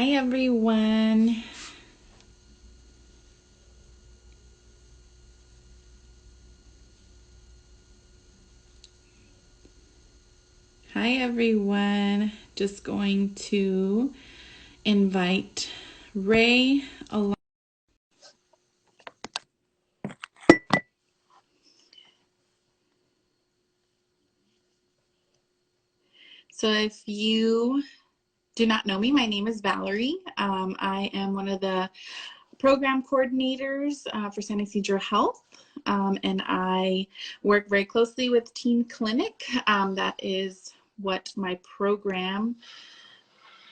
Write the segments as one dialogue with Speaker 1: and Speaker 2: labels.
Speaker 1: Hi, everyone. Hi, everyone. Just going to invite Ray along. So if you do not know me, my name is Valerie. I am one of the program coordinators for San Ysidro Health, and I work very closely with Teen Clinic. That is what my program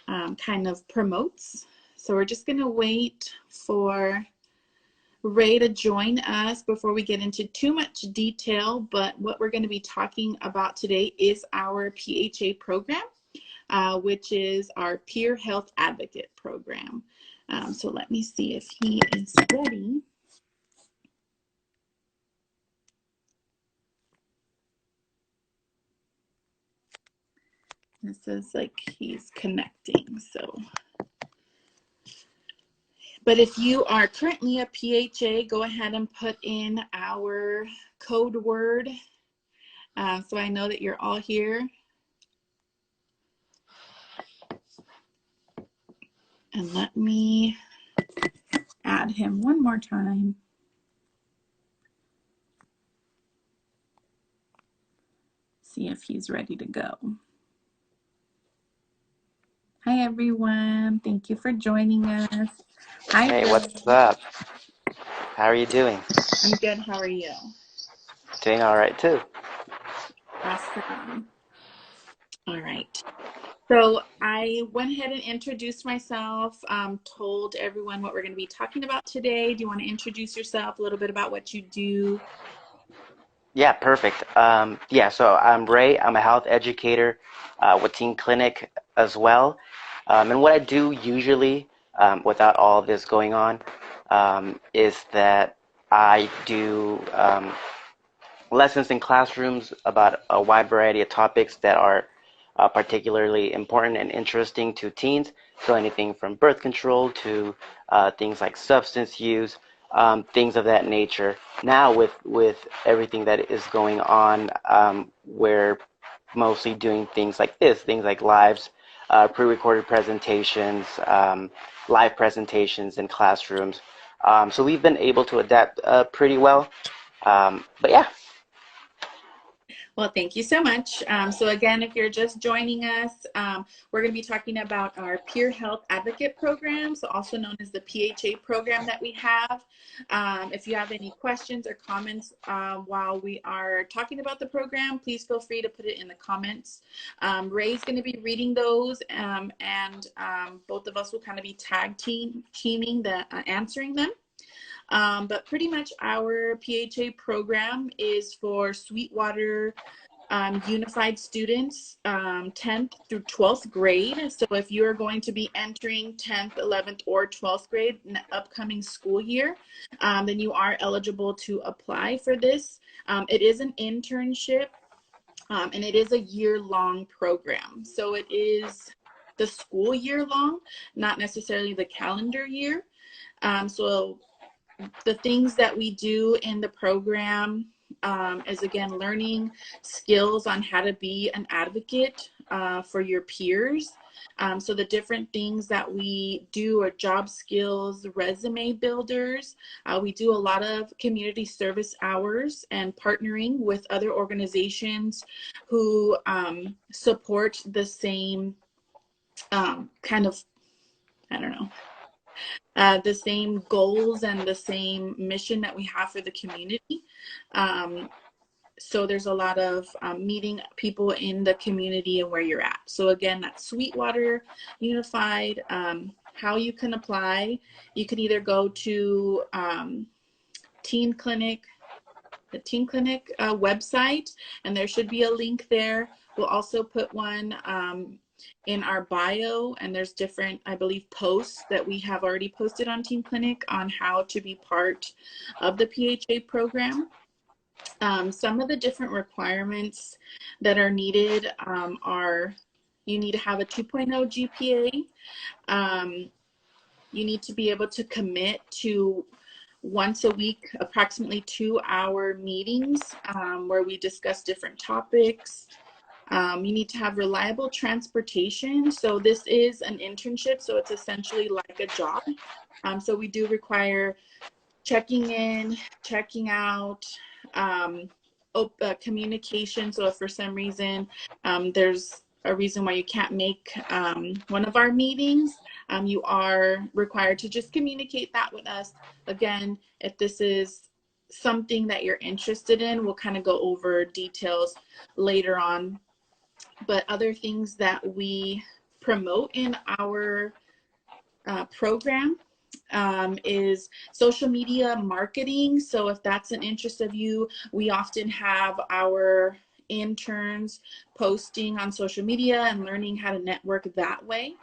Speaker 1: kind of promotes. So we're just going to wait for Ray to join us before we get into too much detail, but what we're going to be talking about today is our PHA program, which is our Peer Health Advocate program. So let me see if he is ready. This is like he's connecting, so. But if you are currently a PHA, go ahead and put in our code word so I know that you're all here. And let me add him one more time. See if he's ready to go. Hi, everyone. Thank you for joining us. Hi,
Speaker 2: Hey,
Speaker 1: Ray.
Speaker 2: what's up? How are you doing?
Speaker 1: I'm good. How are you?
Speaker 2: Doing all right too.
Speaker 1: Awesome. All right. So I went ahead and introduced myself, told everyone what we're going to be talking about today. Do you want to introduce yourself, a little bit about what you do?
Speaker 2: Yeah, perfect. So I'm Ray. I'm a health educator with Teen Clinic as well. And what I do usually, without all of this going on, is that I do lessons in classrooms about a wide variety of topics that are particularly important and interesting to teens. So anything from birth control to things like substance use, things of that nature. Now with everything that is going on, we're mostly doing things like this, things like lives, pre-recorded presentations, live presentations in classrooms. So we've been able to adapt pretty well. But yeah.
Speaker 1: Well, thank you so much. So again, if you're just joining us, we're going to be talking about our Peer Health Advocate program, so also known as the PHA program that we have. If you have any questions or comments while we are talking about the program, please feel free to put it in the comments. Ray's going to be reading those, and both of us will kind of be teaming the answering them. But pretty much our PHA program is for Sweetwater Unified students, 10th through 12th grade. So if you're going to be entering 10th, 11th, or 12th grade in the upcoming school year, then you are eligible to apply for this. It is an internship, and it is a year-long program. So it is the school year long, not necessarily the calendar year. So the things that we do in the program is again learning skills on how to be an advocate for your peers. So the different things that we do are job skills, resume builders. We do a lot of community service hours and partnering with other organizations who support the same kind of, I don't know, the same goals and the same mission that we have for the community. Um, so there's a lot of meeting people in the community and where you're at. So again, that's Sweetwater Unified. How you can apply, you can either go to Teen Clinic, the Teen Clinic website, and there should be a link there. We'll also put one in our bio, and there's different, I believe, posts that we have already posted on Teen Clinic on how to be part of the PHA program. Some of the different requirements that are needed are, You need to have a 2.0 GPA. You need to be able to commit to once a week, approximately 2-hour meetings where we discuss different topics. You need to have reliable transportation. So this is an internship, so it's essentially like a job. So we do require checking in, checking out, communication. So if for some reason there's a reason why you can't make one of our meetings, you are required to just communicate that with us. Again, if this is something that you're interested in, we'll kind of go over details later on. But other things that we promote in our program is social media marketing. So if that's an interest of you, we often have our interns posting on social media and learning how to network that way.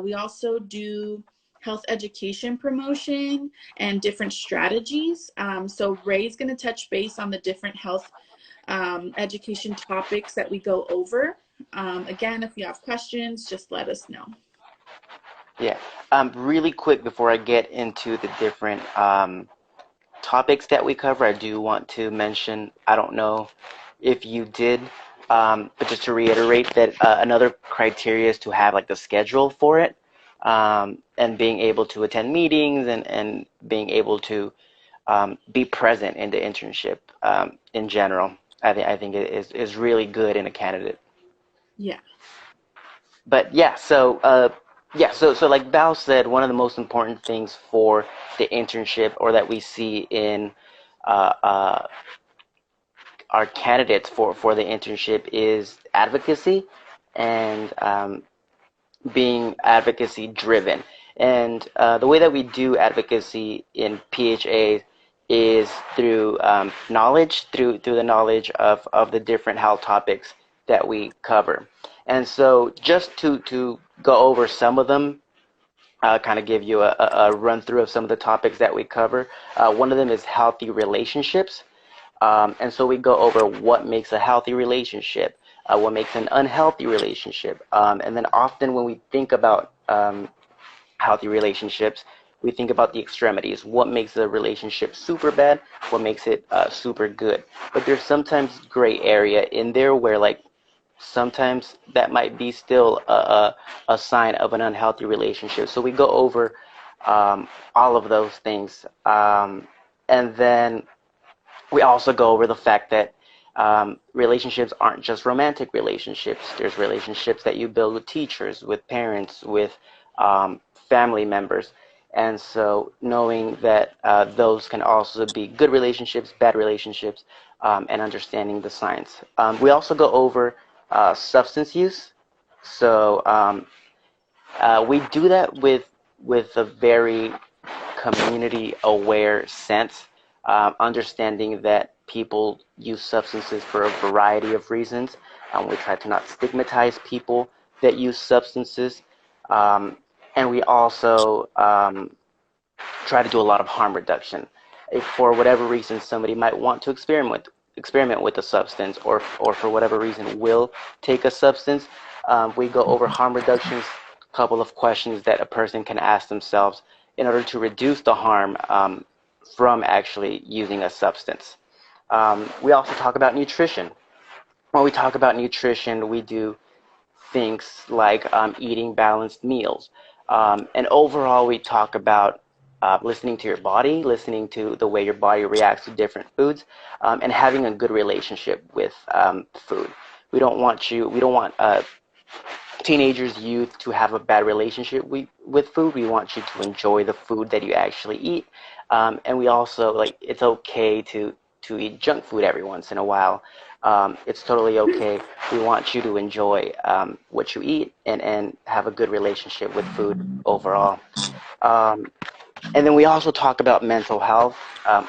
Speaker 1: We also do health education promotion and different strategies. So Ray's going to touch base on the different health education topics that we go over. Again, if you have questions, just let us know.
Speaker 2: Yeah. Really quick before I get into the different topics that we cover, I do want to mention, I don't know if you did, but just to reiterate that another criteria is to have like the schedule for it, and being able to attend meetings and being able to be present in the internship in general. I think it is really good in a candidate.
Speaker 1: Yeah.
Speaker 2: But yeah, so like Val said, one of the most important things for the internship, or that we see in uh, uh, our candidates for the internship, is advocacy and being advocacy driven. And the way that we do advocacy in PHA is through knowledge, through the knowledge of the different health topics that we cover. And so just to go over some of them, kind of give you a run through of some of the topics that we cover. One of them is healthy relationships. And so we go over what makes a healthy relationship, what makes an unhealthy relationship. And then often when we think about healthy relationships, we think about the extremities. What makes a relationship super bad? What makes it super good? But there's sometimes gray area in there where, like, sometimes that might be still a sign of an unhealthy relationship. So we go over all of those things. And then we also go over the fact that relationships aren't just romantic relationships. There's relationships that you build with teachers, with parents, with family members. And so knowing that those can also be good relationships, bad relationships, and understanding the science. We also go over substance use. So we do that with a very community aware sense, understanding that people use substances for a variety of reasons. We try to not stigmatize people that use substances. And we also try to do a lot of harm reduction. If for whatever reason somebody might want to experiment with a substance, or for whatever reason will take a substance, we go over harm reductions, a couple of questions that a person can ask themselves in order to reduce the harm from actually using a substance. We also talk about nutrition. When we talk about nutrition, we do things like eating balanced meals. And overall, we talk about listening to your body, listening to the way your body reacts to different foods, and having a good relationship with food. We don't want teenagers, youth to have a bad relationship with food. We want you to enjoy the food that you actually eat. And we also, like, it's okay to eat junk food every once in a while. It's totally okay. We want you to enjoy what you eat and have a good relationship with food overall. And then we also talk about mental health,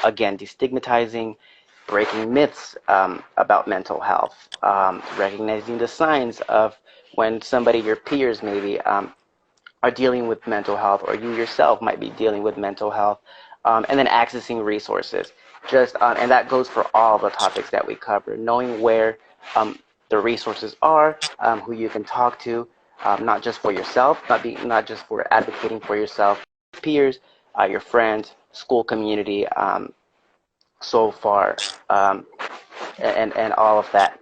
Speaker 2: again, destigmatizing, breaking myths about mental health, recognizing the signs of when somebody, your peers maybe, are dealing with mental health, or you yourself might be dealing with mental health, and then accessing resources. And that goes for all the topics that we cover, knowing where the resources are, who you can talk to, not just for yourself, not just for advocating for yourself, peers, your friends, school community, so far, and all of that.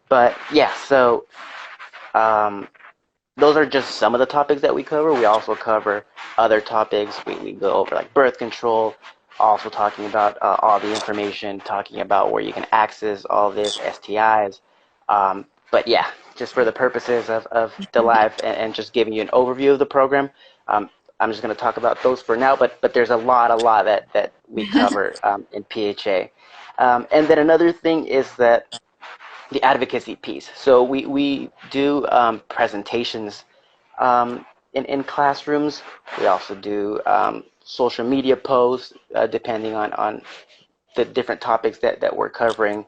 Speaker 2: But yeah, so um, those are just some of the topics that we cover. We also cover other topics. We go over like birth control, also talking about all the information, talking about where you can access all this, STIs. But yeah, just for the purposes of the live and just giving you an overview of the program, um, I'm just going to talk about those for now. But there's a lot that we cover in PHA. And then another thing is that the advocacy piece. So we do presentations in classrooms. We also do social media posts depending on the different topics that we're covering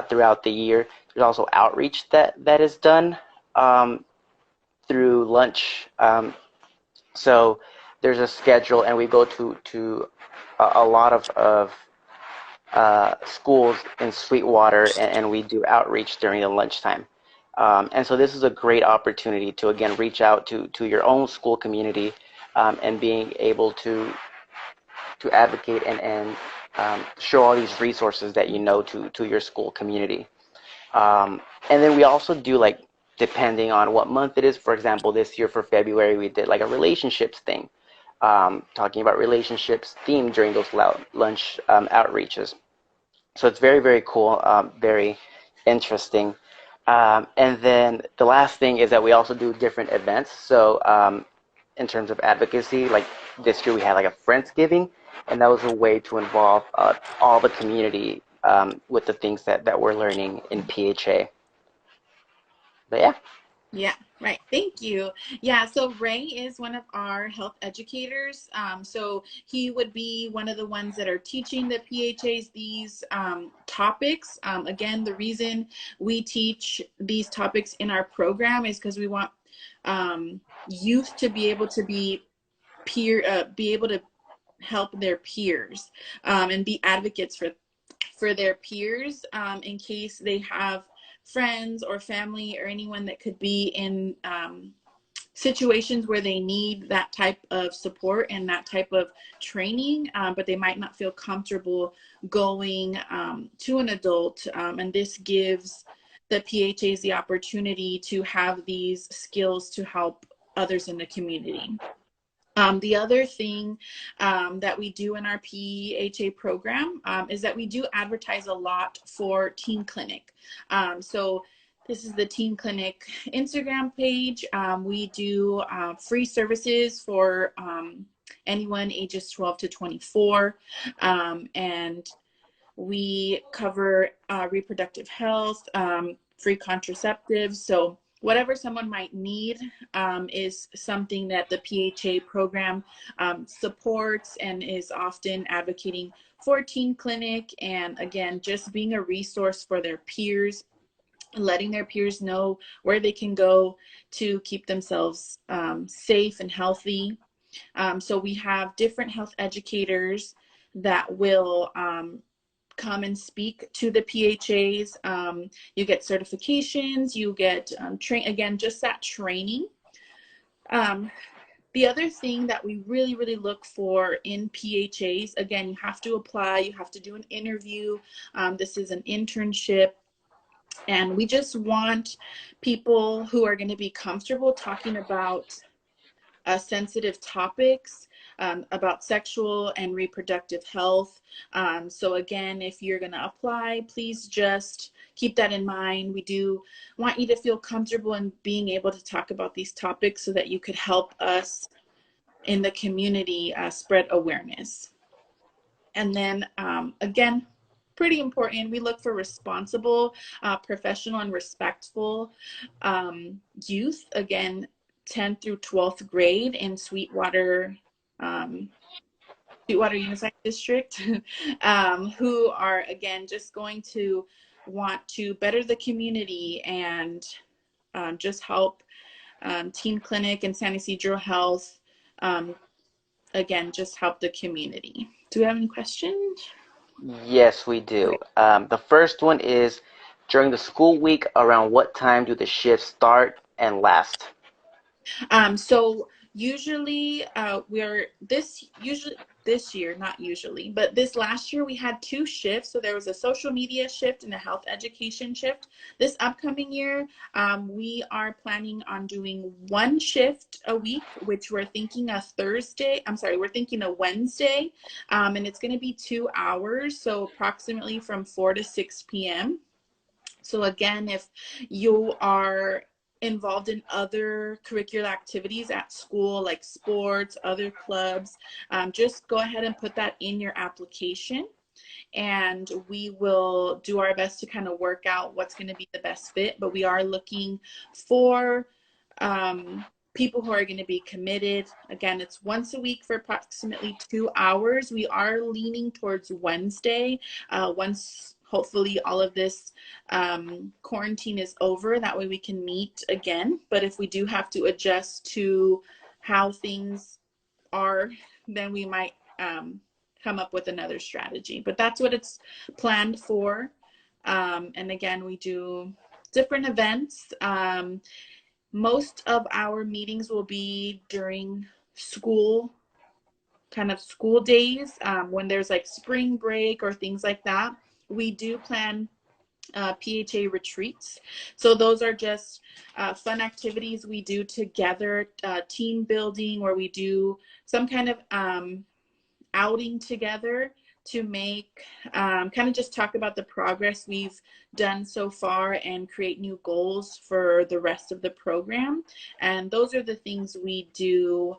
Speaker 2: throughout the year. There's also outreach that is done through lunch. So there's a schedule, and we go to a lot of schools in Sweetwater, and we do outreach during the lunchtime. And so this is a great opportunity to, again, reach out to your own school community and being able to advocate and show all these resources that you know to your school community. And then we also do, like, depending on what month it is, for example, this year for February, we did like a relationships thing, talking about relationships themed during those lunch outreaches. So it's very, very cool, very interesting. And then the last thing is that we also do different events. So in terms of advocacy, like this year we had like a Friendsgiving, and that was a way to involve all the community with the things that we're learning in PHA. But yeah.
Speaker 1: Yeah, right. Thank you. Yeah, so Ray is one of our health educators. So he would be one of the ones that are teaching the PHAs these topics. Again, the reason we teach these topics in our program is because we want youth to be able to be able to help their peers and be advocates for their peers in case they have friends or family or anyone that could be in situations where they need that type of support and that type of training, but they might not feel comfortable going to an adult. And this gives the PHAs the opportunity to have these skills to help others in the community. The other thing that we do in our PHA program is that we do advertise a lot for Teen Clinic. So this is the Teen Clinic Instagram page. We do free services for anyone ages 12 to 24. And we cover reproductive health, free contraceptives. So whatever someone might need is something that the PHA program supports and is often advocating for Teen Clinic. And again, just being a resource for their peers, letting their peers know where they can go to keep themselves safe and healthy. So we have different health educators that will come and speak to the PHAs. You get certifications, you get again, just that training. The other thing that we really, really look for in PHAs, again, you have to apply, you have to do an interview. This is an internship. And we just want people who are going to be comfortable talking about sensitive topics about sexual and reproductive health. So again, if you're going to apply, please just keep that in mind. We do want you to feel comfortable in being able to talk about these topics so that you could help us in the community spread awareness. And then again, pretty important, we look for responsible, professional, and respectful youth. Again, 10th through 12th grade in Sweetwater Unified District, who are, again, just going to want to better the community and just help Teen Clinic and San Ysidro Health, again, just help the community. Do we have any questions?
Speaker 2: Yes, we do.
Speaker 1: Okay.
Speaker 2: The first one is, during the school week, around what time do the shifts start and last?
Speaker 1: So usually usually this year, not usually, but this last year we had two shifts. So there was a social media shift and a health education shift. This upcoming year, we are planning on doing one shift a week, which we're thinking a Thursday. I'm sorry, we're thinking a Wednesday, and it's going to be 2 hours, so approximately from 4 to 6 p.m. So again, if you are involved in other curricular activities at school, like sports, other clubs, just go ahead and put that in your application. And we will do our best to kind of work out what's going to be the best fit. But we are looking for people who are going to be committed. Again, it's once a week for approximately 2 hours. We are leaning towards Wednesday once hopefully all of this quarantine is over. That way we can meet again. But if we do have to adjust to how things are, then we might come up with another strategy. But that's what it's planned for. And again, we do different events. Most of our meetings will be during school days, when there's like spring break or things like that. We do plan PHA retreats. So those are just fun activities we do together, team building, where we do some kind of outing together to make kind of just talk about the progress we've done so far and create new goals for the rest of the program. And those are the things we do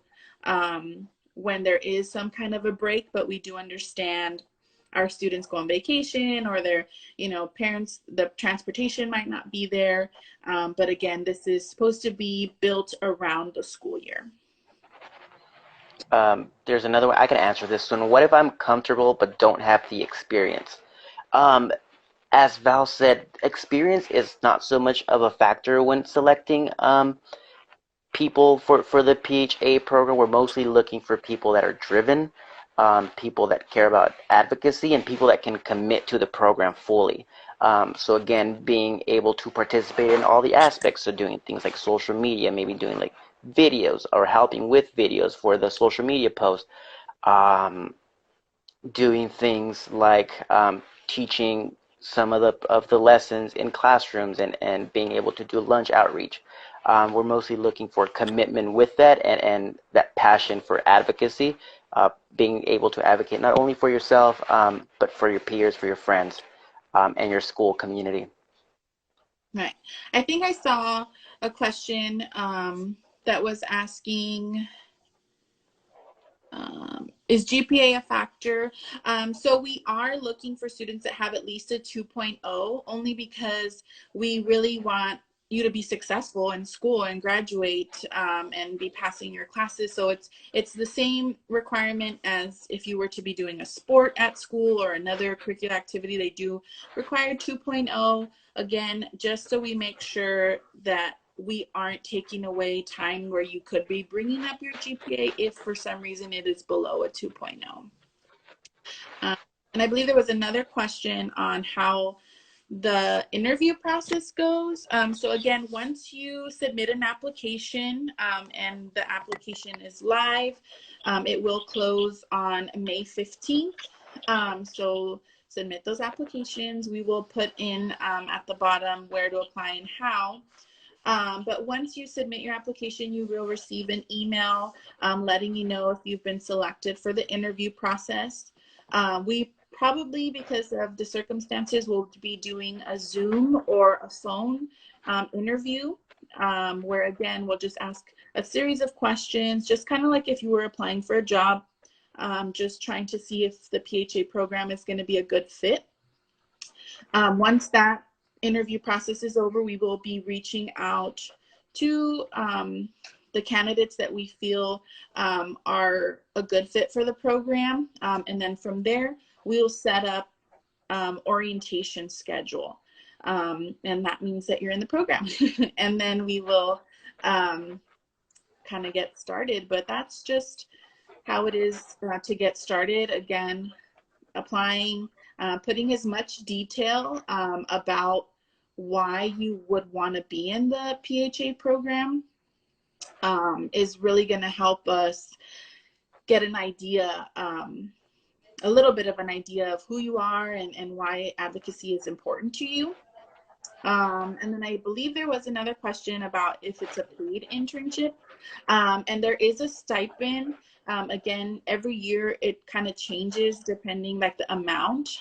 Speaker 1: when there is some kind of a break, but we do understand our students go on vacation, or their parents, the transportation might not be there. But again, this is supposed to be built around the school year.
Speaker 2: There's another way I can answer this one. What if I'm comfortable but don't have the experience? Um, as Val said, experience is not so much of a factor when selecting people for the PHA program. We're mostly looking for people that are driven, people that care about advocacy, and people that can commit to the program fully. So again, being able to participate in all the aspects of doing things like social media, maybe doing like videos or helping with videos for the social media post, doing things like teaching some of the lessons in classrooms, and being able to do lunch outreach. We're mostly looking for commitment with that, and that passion for advocacy, being able to advocate not only for yourself, but for your peers, for your friends, and your school community.
Speaker 1: Right. I think I saw a question that was asking, is GPA a factor? So we are looking for students that have at least a 2.0, only because we really want you to be successful in school and graduate and be passing your classes. So it's the same requirement as if you were to be doing a sport at school or another curricular activity. They do require 2.0, again, just so we make sure that we aren't taking away time where you could be bringing up your GPA if for some reason it is below a 2.0. And I believe there was another question on how the interview process goes. So again, once you submit an application and the application is live, it will close on May 15th. So submit those applications. We will put in at the bottom where to apply and how. But once you submit your application, you will receive an email letting you know if you've been selected for the interview process. We probably, because of the circumstances, will be doing a Zoom or a phone interview, where again, we'll just ask a series of questions, just kind of like if you were applying for a job, just trying to see if the PHA program is going to be a good fit. Once that interview process is over, we will be reaching out to the candidates that we feel are a good fit for the program. And then from there, we'll set up orientation schedule. And that means that you're in the program. And then we will kind of get started. But that's just how it is to get started. Again, applying, putting as much detail about why you would want to be in the PHA program is really going to help us get an idea, a little bit of an idea of who you are and why advocacy is important to you. And then I believe there was another question about if it's a paid internship. And there is a stipend. Again, every year it kind of changes depending like the amount.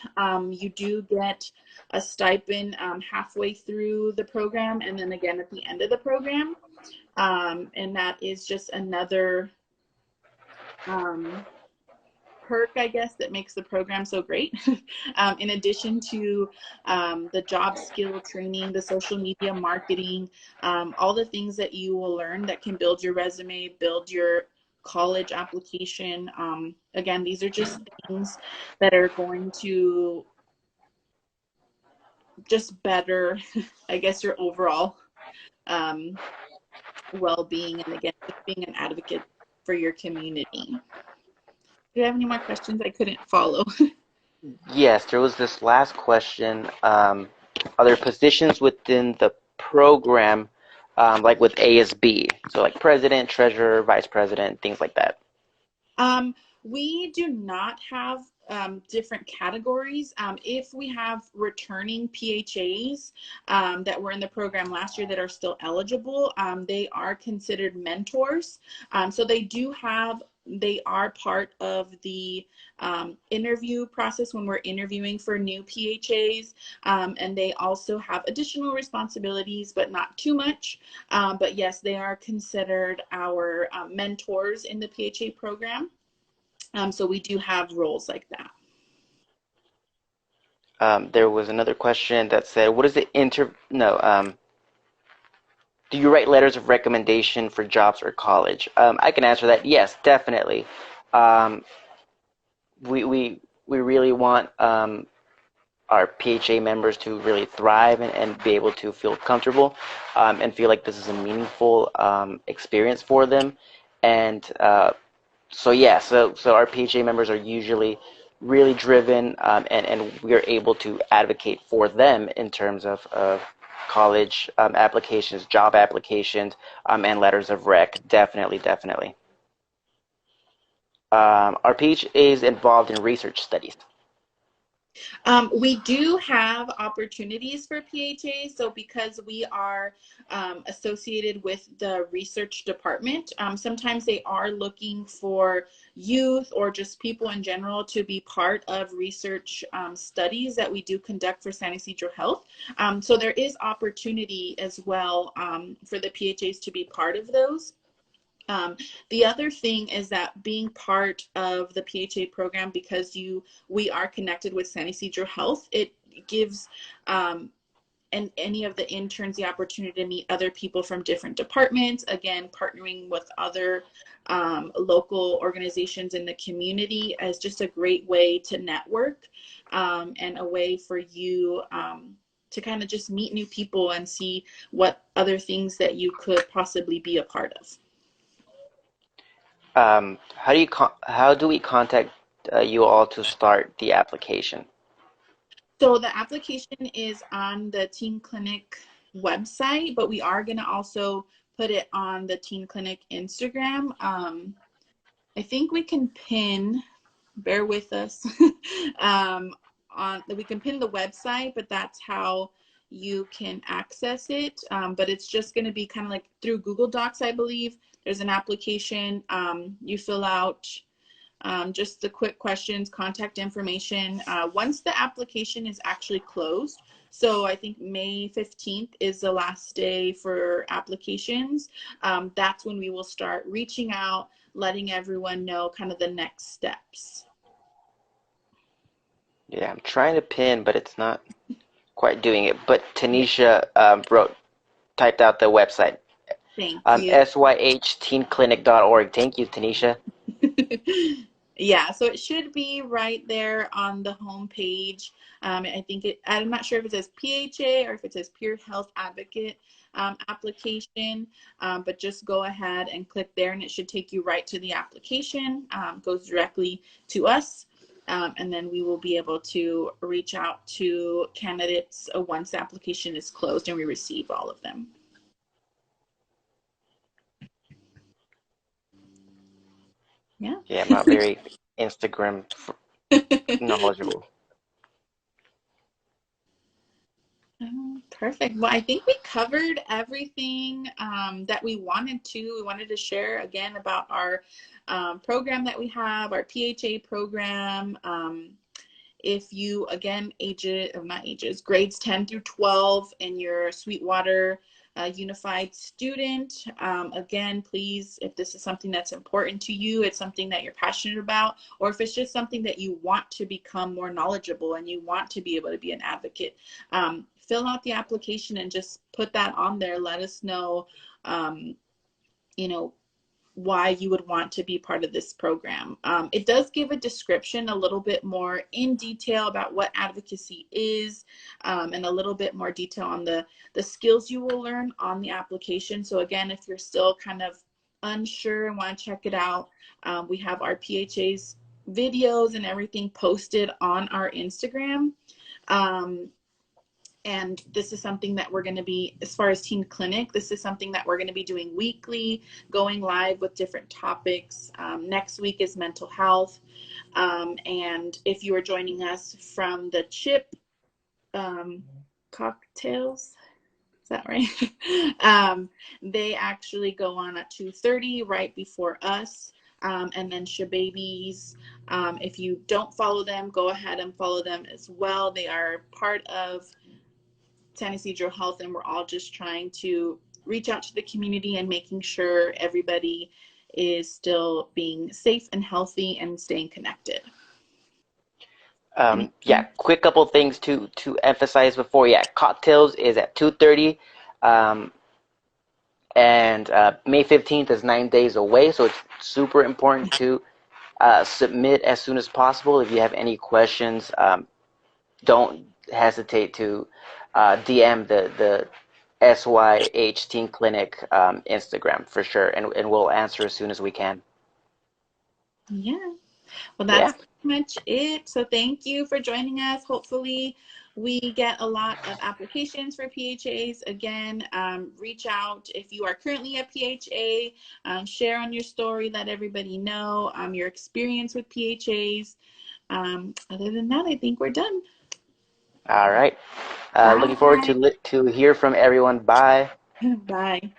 Speaker 1: You do get a stipend halfway through the program and then again at the end of the program. And that is just another perk, I guess, that makes the program so great. In addition to the job skill training, the social media marketing, all the things that you will learn that can build your resume, build your college application. Again, these are just things that are going to just better, I guess, your overall well-being, and again, just being an advocate for your community. Do you have any more questions? I couldn't follow.
Speaker 2: Yes, there was this last question. Are there positions within the program, like with ASB? So like president, treasurer, vice president, things like that.
Speaker 1: We do not have different categories. If we have returning PHAs that were in the program last year that are still eligible, they are considered mentors. So they are part of the interview process when we're interviewing for new PHAs. And they also have additional responsibilities, but not too much. But yes, they are considered our mentors in the PHA program. So we do have roles like that.
Speaker 2: There was another question that said, what is the do you write letters of recommendation for jobs or college? I can answer that. Yes, definitely. We really want our PHA members to really thrive and be able to feel comfortable and feel like this is a meaningful experience for them. And so yeah, so our PHA members are usually really driven, and we are able to advocate for them in terms of college applications, job applications, and letters of rec. Definitely, definitely. Are PHAs involved in research studies?
Speaker 1: We do have opportunities for PHA. So because we are associated with the research department, sometimes they are looking for youth or just people in general to be part of research studies that we do conduct for San Ysidro Health. So there is opportunity as well for the PHAs to be part of those. The other thing is that being part of the PHA program, because we are connected with San Ysidro Health, it gives and any of the interns the opportunity to meet other people from different departments, again, partnering with other local organizations in the community as just a great way to network and a way for you to kind of just meet new people and see what other things that you could possibly be a part of.
Speaker 2: How do we contact you all to start the application?
Speaker 1: So the application is on the Teen Clinic website, but we are going to also put it on the Teen Clinic Instagram. I think we can pin, bear with us, we can pin the website, but that's how you can access it. But it's just going to be kind of like through Google Docs, I believe. There's an application. You fill out just the quick questions, contact information. Once the application is actually closed, so I think May 15th is the last day for applications, that's when we will start reaching out, letting everyone know kind of the next steps.
Speaker 2: Yeah, I'm trying to pin, but it's not quite doing it. But Tanisha typed out the website.
Speaker 1: Thank you.
Speaker 2: syhteenclinic.org. Thank you, Tanisha.
Speaker 1: Yeah, so it should be right there on the home page. I think I'm not sure if it says PHA or if it says Peer Health Advocate application, but just go ahead and click there and it should take you right to the application. Goes directly to us. and then we will be able to reach out to candidates once the application is closed and we receive all of them. Yeah.
Speaker 2: Yeah, I'm not very Instagram knowledgeable.
Speaker 1: Perfect. Well, I think we covered everything that we wanted to. We wanted to share again about our program that we have, our PHA program. If you, again, grades 10 through 12 and you're a Sweetwater Unified student, again, please, if this is something that's important to you, it's something that you're passionate about, or if it's just something that you want to become more knowledgeable and you want to be able to be an advocate, fill out the application and just put that on there. Let us know, you know, why you would want to be part of this program. It does give a description a little bit more in detail about what advocacy is, and a little bit more detail on the skills you will learn on the application. So again, if you're still kind of unsure and want to check it out, we have our PHA's videos and everything posted on our Instagram. And this is something that we're going to be, as far as Teen Clinic, this is something that we're going to be doing weekly, going live with different topics. Next week is mental health. And if you are joining us from the CHIP cocktails, is that right? They actually go on at 2:30 right before us. And then Shababies, if you don't follow them, go ahead and follow them as well. They are part of San Ysidro Health, and we're all just trying to reach out to the community and making sure everybody is still being safe and healthy and staying connected.
Speaker 2: Yeah, quick couple things to emphasize before. Yeah, cocktails is at 2:30, and May 15th is 9 days away, so it's super important to submit as soon as possible. If you have any questions, don't hesitate to DM the SYH Teen Clinic Instagram for sure, and we'll answer as soon as we can.
Speaker 1: Yeah. Well,
Speaker 2: Yeah.
Speaker 1: that's pretty much it. So thank you for joining us. Hopefully we get a lot of applications for PHAs. Again, reach out if you are currently a PHA, share on your story, let everybody know your experience with PHAs. Other than that, I think we're done.
Speaker 2: All right. Looking forward
Speaker 1: Bye.
Speaker 2: to hear from everyone. Bye.
Speaker 1: Bye.